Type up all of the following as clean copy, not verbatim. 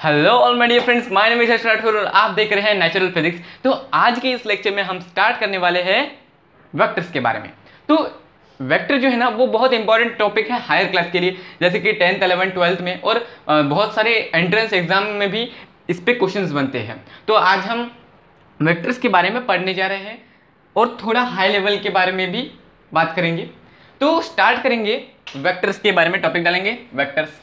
Hello all my dear friends, my name is Harsh Rathore और आप देख रहे हैं नेचुरल फिजिक्स। तो आज के इस लेक्चर में हम स्टार्ट करने वाले हैं वेक्टर्स के बारे में। तो वेक्टर जो है ना वो बहुत इंपॉर्टेंट टॉपिक है हायर क्लास के लिए, जैसे कि 10th 11th 12th में और बहुत सारे एंट्रेंस एग्जाम में भी इस पे क्वेश्चंस बनते हैं। तो आज हम वेक्टर्स के बारे में पढ़ने जा रहे हैं और थोड़ा हाई लेवल के बारे में भी बात करेंगे। तो स्टार्ट करेंगे वेक्टर्स के बारे में, टॉपिक डालेंगे वेक्टर्स।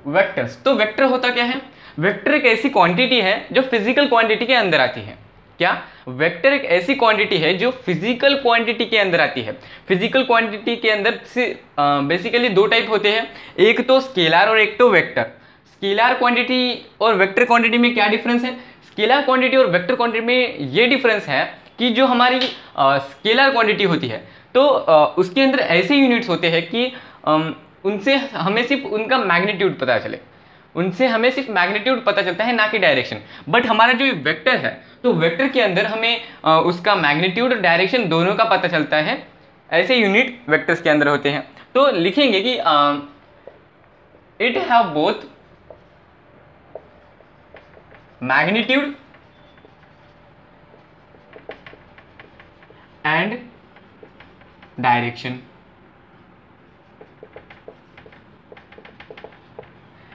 वेक्टर्स, तो वेक्टर होता क्या है? वेक्टर एक ऐसी क्वांटिटी है जो फिजिकल क्वांटिटी के अंदर आती है। क्या? वेक्टर एक ऐसी क्वांटिटी है जो फिजिकल क्वांटिटी के अंदर आती है। फिजिकल क्वांटिटी के अंदर से बेसिकली दो टाइप होते हैं, एक तो स्केलर और एक तो वेक्टर। स्केलर क्वांटिटी और वेक्टर क्वांटिटी में क्या डिफरेंस है? स्केलर क्वांटिटी और वेक्टर क्वांटिटी में ये डिफरेंस है कि जो हमारी स्केलर क्वांटिटी होती है तो उसके अंदर ऐसे यूनिट्स होते हैं कि उनसे हमें सिर्फ उनका मैग्नीट्यूड पता चले, उनसे हमें सिर्फ मैग्नीट्यूड पता चलता है, ना कि डायरेक्शन। बट हमारा जो वेक्टर है तो वेक्टर के अंदर हमें उसका मैग्नीट्यूड और डायरेक्शन दोनों का पता चलता है। ऐसे यूनिट वेक्टर्स के अंदर होते हैं। तो लिखेंगे कि it have both magnitude and direction.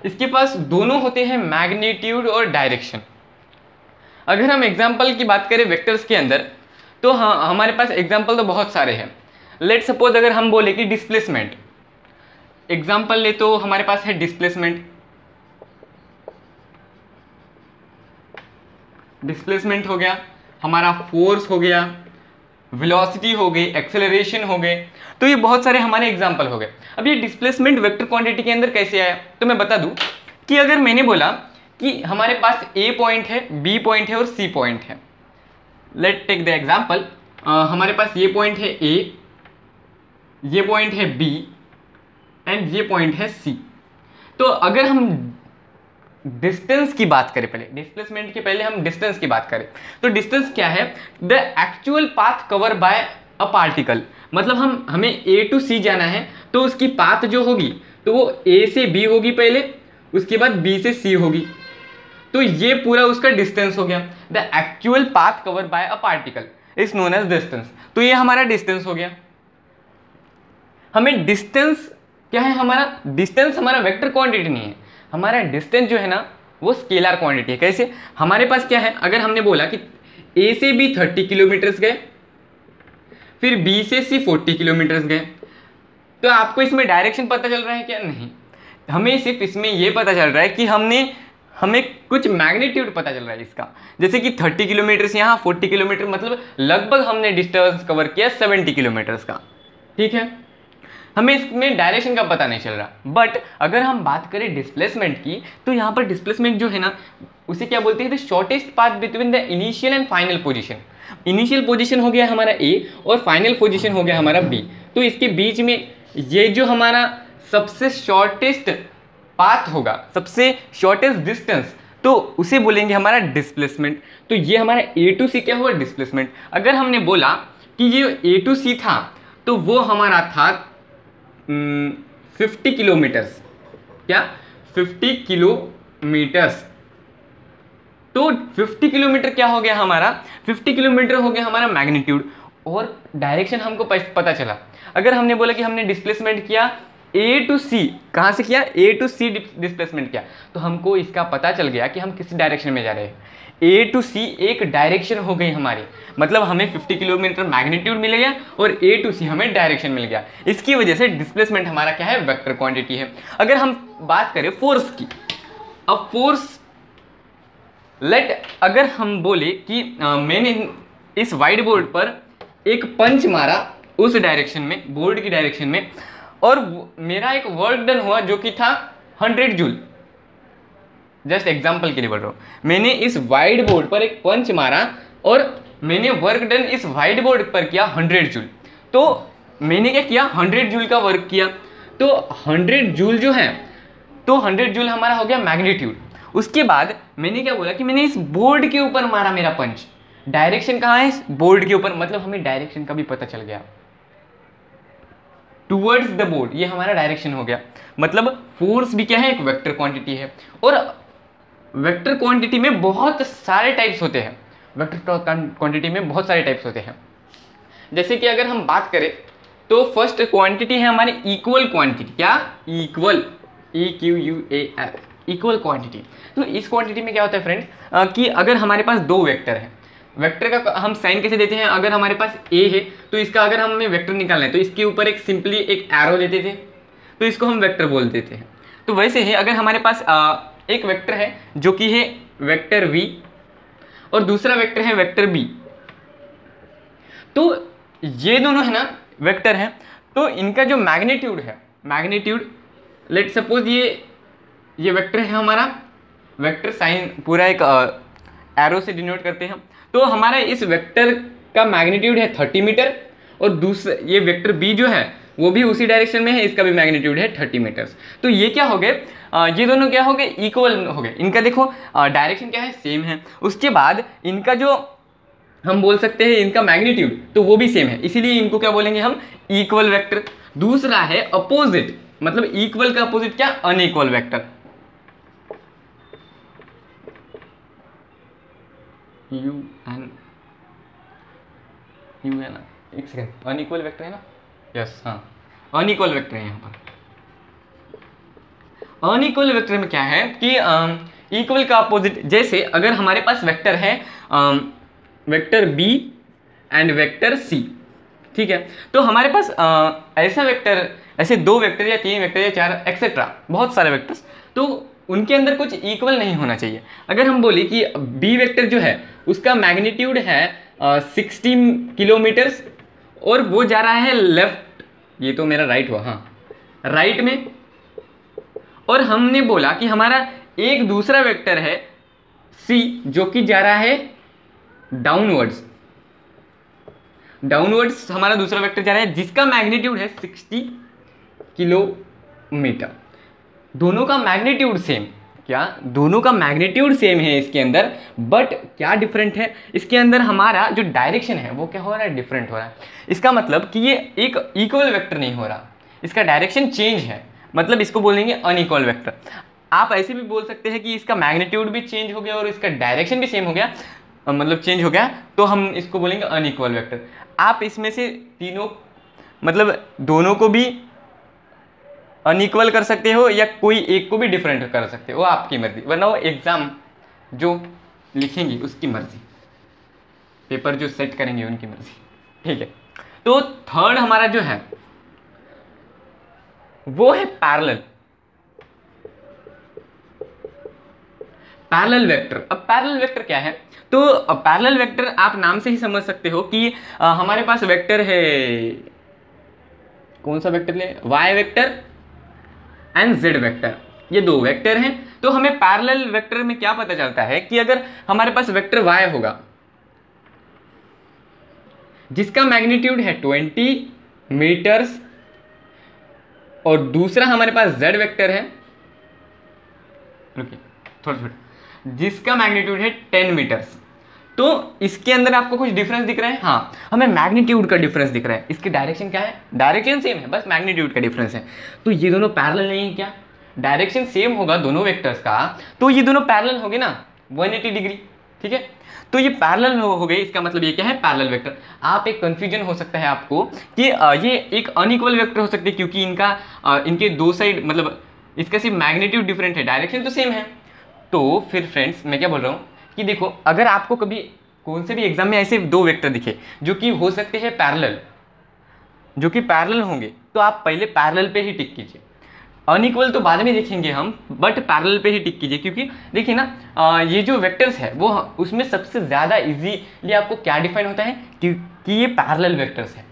इसके पास दोनों होते हैं, मैग्नीट्यूड और डायरेक्शन। अगर हम एग्जांपल की बात करें वेक्टर्स के अंदर तो हाँ, हमारे पास एग्जांपल तो बहुत सारे हैं। लेट सपोज अगर हम बोले कि डिस्प्लेसमेंट, एग्जांपल ले तो हमारे पास है डिस्प्लेसमेंट। डिस्प्लेसमेंट हो गया, हमारा फोर्स हो गया, वेलोसिटी हो गई, एक्सेलरेशन हो गए। तो ये बहुत सारे हमारे एग्जांपल हो गए। अब ये डिस्प्लेसमेंट वेक्टर क्वांटिटी के अंदर कैसे आया, तो मैं बता दूं कि अगर मैंने बोला कि हमारे पास ए पॉइंट है, बी पॉइंट है और सी पॉइंट है। लेट टेक द एग्जांपल, हमारे पास ये पॉइंट है ए, ये पॉइंट है बी एंड ये पॉइंट है सी। तो अगर हम डिस्टेंस की बात करें, पहले डिस्प्लेसमेंट के पहले हम डिस्टेंस की बात करें तो डिस्टेंस क्या है? The actual path cover by a particle. मतलब हमें ए टू सी जाना है तो उसकी पाथ जो होगी तो वो ए से बी होगी पहले, उसके बाद बी से सी होगी। तो ये पूरा उसका डिस्टेंस हो गया। The actual path cover by a particle is known as distance. तो ये हमारा डिस्टेंस हो गया। हमें डिस्टेंस क्या है? हमारा डिस्टेंस हमारा वेक्टर क्वांटिटी नहीं है, हमारा डिस्टेंस जो है ना वो स्केलर क्वांटिटी है। कैसे? हमारे पास क्या है, अगर हमने बोला कि ए से बी 30 किलोमीटर्स गए, फिर बी से सी 40 किलोमीटर्स गए, तो आपको इसमें डायरेक्शन पता चल रहा है क्या? नहीं, हमें सिर्फ इसमें ये पता चल रहा है कि हमें कुछ मैग्नीट्यूड पता चल रहा है इसका। जैसे कि 30 किलोमीटर से यहाँ 40 किलोमीटर, मतलब लगभग हमने डिस्टेंस कवर किया 70 किलोमीटर्स का। ठीक है, हमें इसमें डायरेक्शन का पता नहीं चल रहा। बट अगर हम बात करें डिस्प्लेसमेंट की तो यहाँ पर डिस्प्लेसमेंट जो है ना उसे क्या बोलते हैं? The shortest path between the initial and final position. Initial position हो गया हमारा ए और फाइनल पोजीशन हो गया हमारा बी। तो इसके बीच में ये जो हमारा सबसे शॉर्टेस्ट पाथ होगा, सबसे शॉर्टेस्ट डिस्टेंस, तो उसे बोलेंगे हमारा डिस्प्लेसमेंट। तो ये हमारा ए टू सी क्या हुआ? डिस्प्लेसमेंट। अगर हमने बोला कि ये ए टू सी था तो वो हमारा था 50 किलोमीटर्स। क्या? 50 किलोमीटर्स। तो 50 किलोमीटर क्या हो गया हमारा? 50 किलोमीटर हो गया हमारा मैग्नीट्यूड। और डायरेक्शन हमको पता चला। अगर हमने बोला कि हमने डिस्प्लेसमेंट किया ए टू सी, कहाँ से किया? ए टू सी डिस्प्लेसमेंट किया, तो हमको इसका पता चल गया कि हम किस डायरेक्शन में जा रहे हैं। ए टू सी एक डायरेक्शन हो गई हमारी, मतलब हमें 50 किलोमीटर मैग्नीट्यूड मिल गया और ए टू सी हमें डायरेक्शन मिल गया। इसकी वजह से डिस्प्लेसमेंट हमारा क्या है? वेक्टर क्वांटिटी है। अगर हम बात करें फोर्स की, अब फोर्स अगर हम बोले कि मैंने इस व्हाइट बोर्ड पर एक पंच मारा उस डायरेक्शन में, बोर्ड की डायरेक्शन में, और मेरा एक वर्क डन हुआ जो कि था 100 जूल। जस्ट एग्जांपल के लिए बोल रहा हूं, मैंने इस व्हाइट बोर्ड पर एक पंच मारा और मैंने वर्क डन इस व्हाइट बोर्ड पर किया 100 जूल। तो मैंने क्या किया? 100 जूल का वर्क किया। तो 100 जूल जो है, तो 100 जूल हमारा हो गया मैग्नीट्यूड। उसके बाद मैंने क्या बोला कि मैंने इस बोर्ड के ऊपर मारा मेरा पंच। डायरेक्शन कहाँ है? इस बोर्ड के ऊपर, मतलब हमें डायरेक्शन का भी पता चल गया। टूवर्ड्स द बोर्ड, ये हमारा डायरेक्शन हो गया। मतलब फोर्स भी क्या है, एक वेक्टर क्वांटिटी है। और वेक्टर क्वांटिटी में बहुत सारे टाइप्स होते हैं, वेक्टर क्वांटिटी में बहुत सारे टाइप्स होते हैं। जैसे कि अगर हम बात करें तो फर्स्ट क्वांटिटी है हमारी इक्वल क्वांटिटी। क्या? Equal, EQUAL, equal quantity. तो इस क्वांटिटी में क्या होता है फ्रेंड्स कि अगर हमारे पास दो वेक्टर हैं, वेक्टर का हम साइन कैसे देते हैं, अगर हमारे पास ए है तो इसका अगर हमें वेक्टर निकालना है तो इसके ऊपर एक सिंपली एक एरो देते थे, तो इसको हम वेक्टर बोल देते हैं। तो वैसे ही अगर हमारे पास एक वेक्टर है जो कि है वेक्टर v और दूसरा वेक्टर है वेक्टर b, तो ये दोनों है ना वेक्टर है, तो इनका जो मैग्नीट्यूड है, मैग्नीट्यूड लेट सपोज ये वेक्टर है हमारा, वेक्टर साइन पूरा एक एरो से डिनोट करते हैं, तो हमारा इस वेक्टर का मैग्नीट्यूड है 30 मीटर और दूसरा ये वेक्टर b जो है वो भी उसी डायरेक्शन में है, इसका भी मैग्नीट्यूड है 30 मीटर्स। तो ये क्या हो गए, ये दोनों क्या हो गए, इक्वल हो गए। इनका देखो डायरेक्शन क्या है, सेम है। उसके बाद इनका जो हम बोल सकते हैं इनका मैग्नीट्यूड तो वो भी सेम है, इसीलिए इनको क्या बोलेंगे हम, इक्वल वेक्टर। दूसरा है अपोजिट, मतलब इक्वल का अपोजिट क्या, अनइक्वल वेक्टर। एक सेकंड, अनइक्वल वेक्टर है ना, यस हाँ, अनइक्वल वेक्टर है यहाँ पर। अनइक्वल वेक्टर में क्या है कि इक्वल का अपोजिट, जैसे अगर हमारे पास वेक्टर है vector b and vector c, ठीक है, तो हमारे पास ऐसा वेक्टर, ऐसे दो वेक्टर या तीन वेक्टर या चार एक्सेट्रा बहुत सारे वेक्टर्स, तो उनके अंदर कुछ इक्वल नहीं होना चाहिए। अगर हम बोले कि b वेक्टर जो है उसका मैग्नीट्यूड है 60 किलोमीटर्स और वो जा रहा है लेफ्ट, ये तो मेरा राइट हुआ, हाँ राइट में, और हमने बोला कि हमारा एक दूसरा वेक्टर है c जो कि जा रहा है डाउनवर्ड्स, डाउनवर्ड्स हमारा दूसरा वेक्टर जा रहा है जिसका मैग्नीट्यूड है 60 किलोमीटर। दोनों का मैग्नीट्यूड सेम, क्या दोनों का मैग्नीट्यूड सेम है इसके अंदर, बट क्या डिफरेंट है, इसके अंदर हमारा जो डायरेक्शन है वो क्या हो रहा है, डिफरेंट हो रहा है। इसका मतलब कि ये एक इक्वल वेक्टर नहीं हो रहा, इसका डायरेक्शन चेंज है, मतलब इसको बोलेंगे अनइक्वल वेक्टर। आप ऐसे भी बोल सकते हैं कि इसका मैग्नीट्यूड भी चेंज हो गया और इसका डायरेक्शन भी सेम हो गया, मतलब चेंज हो गया, तो हम इसको बोलेंगे अनइक्वल वेक्टर। आप इसमें से तीनों, मतलब दोनों को भी अनइक्वल कर सकते हो या कोई एक को भी डिफरेंट कर सकते हो, आपकी मर्जी, वरना वो एग्जाम जो लिखेंगे उसकी मर्जी, पेपर जो सेट करेंगे उनकी मर्जी, ठीक है। तो थर्ड हमारा जो है वो है पैरेलल, पैरेलल वेक्टर। अब पैरेलल वेक्टर क्या है, तो पैरेलल वेक्टर आप नाम से ही समझ सकते हो कि हमारे पास वेक्टर है, कौन सा वेक्टर ले, y vector and z vector, ये दो वेक्टर हैं। तो हमें पैरेलल वेक्टर में क्या पता चलता है कि अगर हमारे पास वेक्टर y होगा जिसका मैग्नीट्यूड है 20 मीटर्स और दूसरा हमारे पास z वेक्टर है, थोड़ा जिसका मैग्नीट्यूड है 10 मीटर्स, तो इसके अंदर आपको कुछ डिफरेंस दिख रहा है, हाँ हमें मैग्नीट्यूड का डिफरेंस दिख रहा है। इसकी डायरेक्शन क्या है, डायरेक्शन सेम है, बस मैग्नीट्यूड का डिफरेंस है। तो ये दोनों पैरेलल नहीं है क्या, डायरेक्शन सेम होगा दोनों वेक्टर्स का, तो ये दोनों पैरेलल हो गए ना 180 डिग्री, ठीक है। तो ये पैरेलल हो गए, इसका मतलब ये क्या है, पैरेलल वेक्टर। आप एक कंफ्यूजन हो सकता है आपको कि ये एक अनइक्वल वेक्टर हो सकते हैं क्योंकि इनके दो साइड, मतलब इसका सिर्फ मैग्नीट्यूड डिफरेंट है, डायरेक्शन तो सेम है। तो फिर फ्रेंड्स मैं क्या बोल रहा हूँ कि देखो, अगर आपको कभी कौन से भी एग्जाम में ऐसे दो वेक्टर दिखे जो कि हो सकते हैं पैरेलल, जो कि पैरेलल होंगे, तो आप पहले पैरेलल पे ही टिक कीजिए, अनइक्वल तो बाद में देखेंगे हम, बट पैरेलल पे ही टिक कीजिए। क्योंकि देखिए ना ये जो वेक्टर्स है वो उसमें सबसे ज़्यादा इजीली आपको क्या डिफाइन होता है कि ये पैरेलल वेक्टर्स है,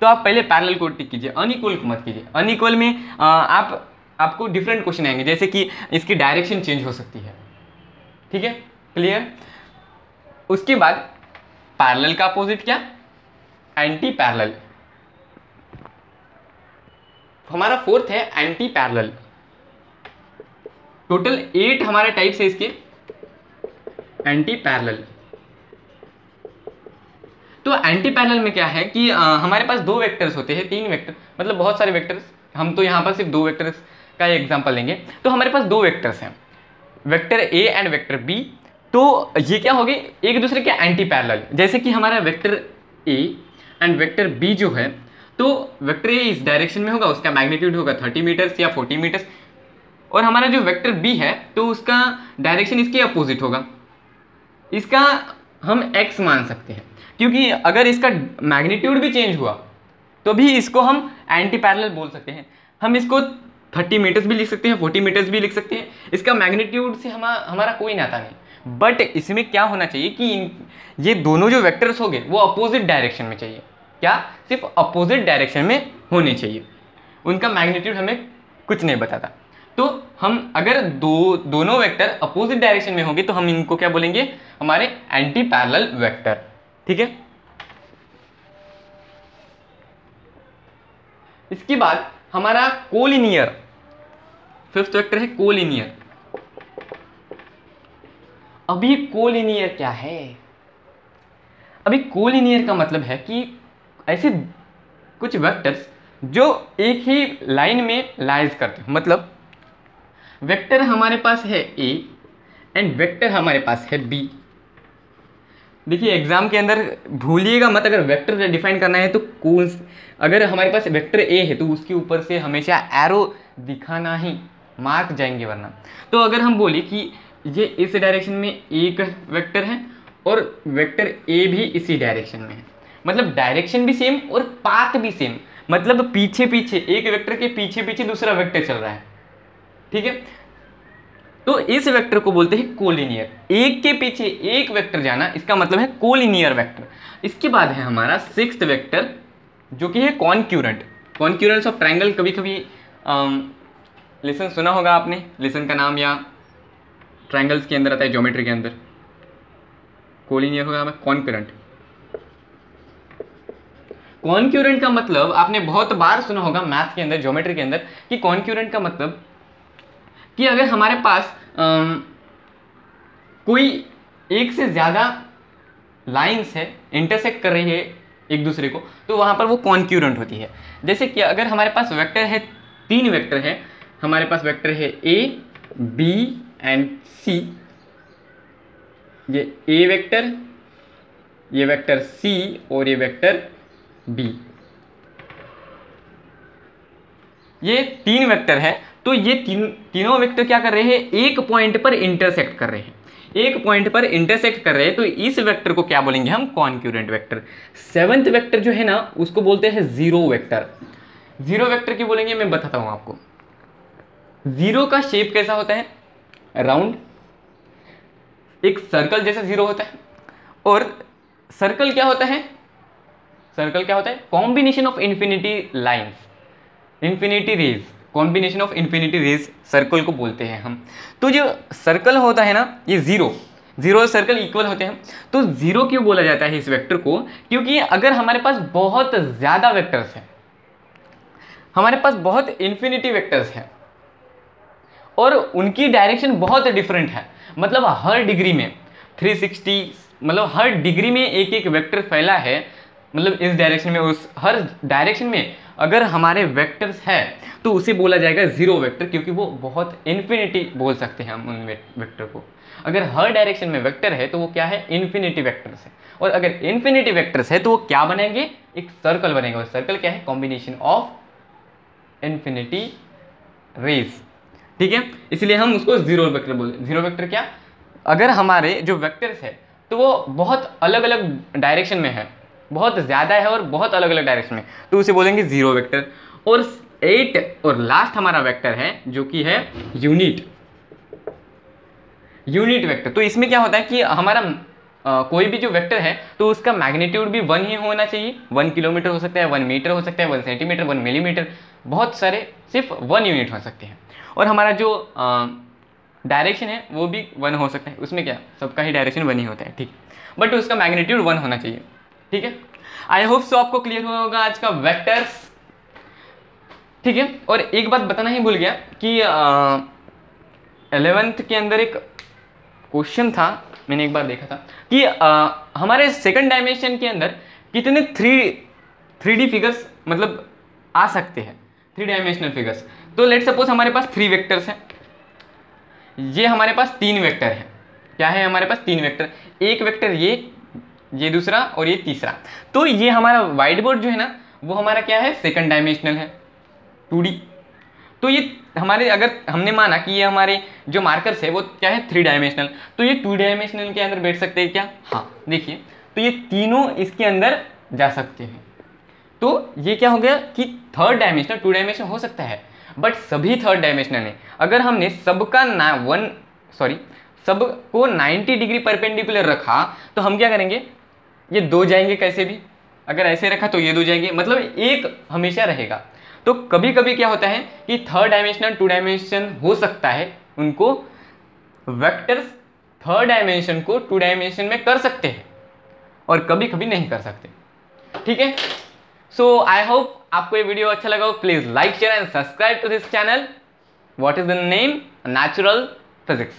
तो आप पहले पैरेलल को टिक कीजिए, अनइक्वल को मत कीजिए। अनइक्वल में आपको डिफरेंट क्वेश्चन आएंगे, जैसे कि इसकी डायरेक्शन चेंज हो सकती है, ठीक है, क्लियर। उसके बाद पैरेलल का अपोजिट क्या, एंटी पैरेलल। हमारा फोर्थ है एंटी पैरेलल। टोटल 8 हमारे टाइप्स है इसके एंटी पैरेलल। तो एंटी पैरेलल में क्या है कि हमारे पास दो वेक्टर्स होते हैं, तीन वेक्टर मतलब बहुत सारे वेक्टर्स, हम तो यहाँ पर सिर्फ दो वेक्टर्स का एग्जांपल लेंगे। तो हमारे पास दो वेक्टर्स हैं, vector A and vector B. तो ये क्या होगी, एक दूसरे के एंटी पैरेलल। जैसे कि हमारा vector A and vector B जो है, तो वेक्टर ए इस डायरेक्शन में होगा, उसका मैग्नीट्यूड होगा 30 मीटर्स या 40 मीटर्स, और हमारा जो वेक्टर बी है तो उसका डायरेक्शन इसके अपोजिट होगा, इसका हम x मान सकते हैं, क्योंकि अगर इसका मैग्नीट्यूड भी चेंज हुआ तो भी इसको हम एंटी पैरेलल बोल सकते हैं। हम इसको 30 मीटर्स भी लिख सकते हैं, 40 मीटर्स भी लिख सकते हैं, इसका मैग्नीट्यूड से हमारा कोई नाता नहीं। बट इसमें क्या होना चाहिए कि ये दोनों जो वेक्टर्स होंगे वो अपोजिट डायरेक्शन में चाहिए। क्या, सिर्फ अपोजिट डायरेक्शन में होने चाहिए, उनका मैग्नीट्यूड हमें कुछ नहीं बताता। तो हम अगर दोनों वेक्टर अपोजिट डायरेक्शन में होंगे तो हम इनको क्या बोलेंगे, हमारे एंटी पैरेलल वेक्टर। ठीक है, इसके बाद हमारा कोलिनियर, फिफ्थ वेक्टर है कोलिनियर। अभी कोलिनियर क्या है, अभी कोलिनियर का मतलब है कि ऐसे कुछ वेक्टर्स जो एक ही लाइन में लाइज करते हैं। मतलब वेक्टर हमारे पास है ए एंड वेक्टर हमारे पास है बी। देखिए एग्जाम के अंदर भूलिएगा मत, अगर वेक्टर डिफाइन करना है तो कौन, अगर हमारे पास वेक्टर ए है तो उसके ऊपर से हमेशा एरो दिखाना ही, मार्क जाएंगे वरना। तो अगर हम बोले कि ये इस डायरेक्शन में एक वेक्टर है और वेक्टर ए भी इसी डायरेक्शन में है, मतलब डायरेक्शन भी सेम और पाथ भी सेम, मतलब पीछे पीछे एक वेक्टर के पीछे पीछे दूसरा वेक्टर चल रहा है। ठीक है, तो इस वेक्टर को बोलते हैं कोलिनियर। एक के पीछे एक वेक्टर जाना, इसका मतलब है कोलिनियर वेक्टर। इसके बाद है हमारा सिक्स्थ वेक्टर जो कि है कॉन्क्यूरेंट। कॉन्क्यूरेंस ऑफ ट्रायंगल, कभी कभी लेसन सुना होगा आपने, लेसन का नाम, या ट्रायंगल्स के अंदर आता है, ज्योमेट्री के अंदर कोलिनियर होगा कॉन्क्यूरेंट। कॉन्क्यूरेंट का मतलब आपने बहुत बार सुना होगा मैथ के अंदर, ज्योमेट्री के अंदर, कि कॉन्क्यूरेंट का मतलब कि अगर हमारे पास कोई एक से ज़्यादा लाइंस है, इंटरसेक्ट कर रही है एक दूसरे को, तो वहाँ पर वो कॉन्क्यूरेंट होती है। जैसे कि अगर हमारे पास वेक्टर है, तीन वेक्टर है, हमारे पास वेक्टर है ए बी एंड सी, ये ए वेक्टर, ये वेक्टर सी और ये वेक्टर बी, ये तीन वेक्टर है। तो ये तीनों वेक्टर क्या कर रहे हैं, एक पॉइंट पर इंटरसेक्ट कर रहे हैं, एक पॉइंट पर इंटरसेक्ट कर रहे हैं, तो इस वेक्टर को क्या बोलेंगे हम, कॉन्क्यूरेंट वेक्टर। सेवंथ वेक्टर जो है ना उसको बोलते हैं जीरो वेक्टर। जीरो वेक्टर क्यों बोलेंगे मैं बताता हूं आपको। जीरो का शेप कैसा होता है, राउंड, एक सर्कल जैसा जीरो होता है। और सर्कल क्या होता है, सर्कल क्या होता है, combination of infinity lines, infinity rays, combination of infinity rays circle को बोलते हैं हम। तो जो सर्कल होता है ना, ये जीरो और सर्कल इक्वल होते हैं। तो जीरो क्यों बोला जाता है इस वेक्टर को, क्योंकि अगर हमारे पास बहुत ज़्यादा वेक्टर्स हैं, हमारे पास बहुत इन्फिनिटी वेक्टर्स हैं और उनकी डायरेक्शन बहुत डिफरेंट है, मतलब हर डिग्री में 360, मतलब हर डिग्री में एक एक वेक्टर फैला है, मतलब इस डायरेक्शन में, उस हर डायरेक्शन में अगर हमारे वेक्टर्स है तो उसे बोला जाएगा जीरो वेक्टर, क्योंकि वो बहुत इन्फिनिटी बोल सकते हैं हम उन वेक्टर को। अगर हर डायरेक्शन में वेक्टर है तो वो क्या है, इन्फिनिटी वेक्टर्स है। और अगर इन्फिनिटी वेक्टर्स है तो वो क्या बनेंगे, एक सर्कल बनेगा। और सर्कल क्या है, कॉम्बिनेशन ऑफ इन्फिनिटी रेज। ठीक है, इसलिए हम उसको जीरो वेक्टर बोलते हैं। जीरो वेक्टर क्या, अगर हमारे जो वेक्टर्स है तो वो बहुत अलग अलग डायरेक्शन में है, बहुत ज़्यादा है और बहुत अलग अलग डायरेक्शन में, तो उसे बोलेंगे जीरो वेक्टर। और 8 और लास्ट हमारा वेक्टर है जो कि है यूनिट वेक्टर। तो इसमें क्या होता है कि हमारा कोई भी जो वेक्टर है तो उसका मैग्नीट्यूड भी 1 ही होना चाहिए। 1 किलोमीटर हो सकता है, 1 मीटर हो सकता है, 1 सेंटीमीटर, 1 मिलीमीटर, बहुत सारे सिर्फ 1 यूनिट हो सकते हैं। और हमारा जो डायरेक्शन है वो भी 1 हो सकता है, उसमें क्या, सबका ही डायरेक्शन 1 ही होता है। ठीक, बट उसका मैग्नीट्यूड 1 होना चाहिए। ठीक है, आई होप सो आपको क्लियर हुआ होगा आज का वेक्टर्स। ठीक है, और एक बात बताना ही भूल गया कि 11th के अंदर एक क्वेश्चन था, मैंने एक बार देखा था कि हमारे सेकंड डायमेंशन के अंदर कितने थ्री डी फिगर्स मतलब आ सकते हैं, 3 डायमेंशनल फिगर्स। तो लेट सपोज हमारे पास 3 वेक्टर्स हैं, ये हमारे पास 3 वेक्टर है। क्या है हमारे पास 3 वेक्टर, एक वेक्टर ये दूसरा और ये तीसरा। तो ये हमारा व्हाइट बोर्ड जो है ना वो हमारा क्या है, सेकंड डायमेंशनल है, 2D। तो ये हमारे, अगर हमने माना कि ये हमारे जो मार्कर्स है वो क्या है 3 डायमेंशनल, तो ये 2 डायमेंशनल के अंदर बैठ सकते हैं क्या? हाँ देखिए, तो ये तीनों इसके अंदर जा सकते हैं। तो ये क्या हो गया कि 3rd डायमेंशनल 2 डायमेंशनल हो सकता है, बट सभी 3rd डायमेंशनल है। अगर हमने सबको 90 डिग्री परपेंडिकुलर रखा तो हम क्या करेंगे, ये 2 जाएंगे कैसे भी, अगर ऐसे रखा तो ये 2 जाएंगे, मतलब एक हमेशा रहेगा। तो कभी कभी क्या होता है कि 3rd डायमेंशनल 2 डायमेंशन हो सकता है, उनको वेक्टर्स 3rd डायमेंशन को 2 डायमेंशन में कर सकते हैं और कभी कभी नहीं कर सकते। ठीक है, सो आई होप आपको ये वीडियो अच्छा लगा हो। Please like share and subscribe to this channel. What is the name? Natural physics.